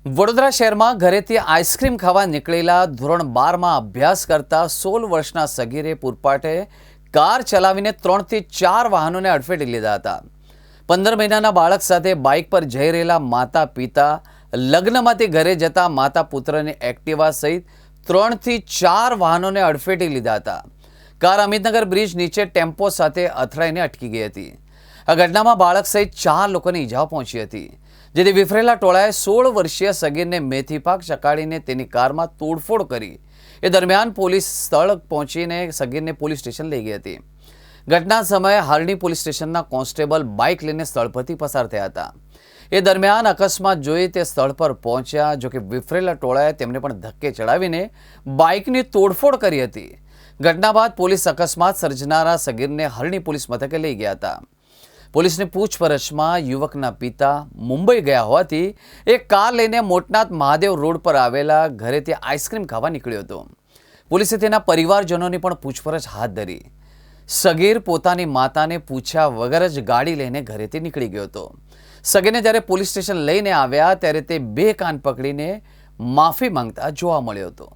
વડોદરા શહેરમાં ઘરેથી આઈસ્ક્રીમ ખાવા નીકળેલા ધોરણ 12માં અભ્યાસ કરતા 16 વર્ષના સગીરે પૂરપાટે કાર ચલાવીને 3 થી 4 વાહનોને અડફેટે લીધા હતા। 15 મહિનાના બાળક સાથે બાઇક પર જઈ રહેલા માતા પિતા લગ્નમાંથી ઘરે જતા માતા પુત્રને એક્ટિવા સહિત 3 થી 4 વાહનોને અડફેટે લીધા હતા। કાર અમિતનગર બ્રિજ નીચે ટેમ્પો સાથે અથડાઈને અટકી ગઈ હતી। આ ઘટનામાં બાળક સહિત 4 લોકોને ઈજા પહોંચી હતી, જેથી વિફરેલા ટોળાએ 16 વર્ષીય સગીરને મેથી પાક ચકાડીને તેની કારમાં તોડફોડ કરી। એ દરમિયાન પોલીસ સ્થળ પહોંચીને સગીરને પોલીસ સ્ટેશન લઈ ગઈ હતી। ઘટના સમયે હારણી પોલીસ સ્ટેશનના કોન્સ્ટેબલ બાઇક લઈને સ્થળ પરથી પસાર થયા હતા। એ દરમિયાન અકસ્માત જોઈ તે સ્થળ પર પહોંચ્યા, જોકે વિફરેલા ટોળાએ તેમને પણ ધક્કે ચડાવીને બાઇકની તોડફોડ કરી હતી। ઘટના બાદ પોલીસ અકસ્માત સર્જનારા સગીરને હારણી પોલીસ મથકે લઈ ગયા હતા। પોલીસની પૂછપરછમાં યુવકના પિતા મુંબઈ ગયા હોવાથી એક કાર લઈને મોટનાથ મહાદેવ રોડ પર આવેલા ઘરેથી આઈસ્ક્રીમ ખાવા નીકળ્યો હતો। પોલીસે તેના પરિવારજનોની પણ પૂછપરછ હાથ ધરી। સગીર પોતાની માતાને પૂછ્યા વગર જ ગાડી લઈને ઘરેથી નીકળી ગયો હતો। સગીરને જ્યારે પોલીસ સ્ટેશન લઈને આવ્યા ત્યારે તે બે કાન પકડીને માફી માંગતા જોવા મળ્યો હતો।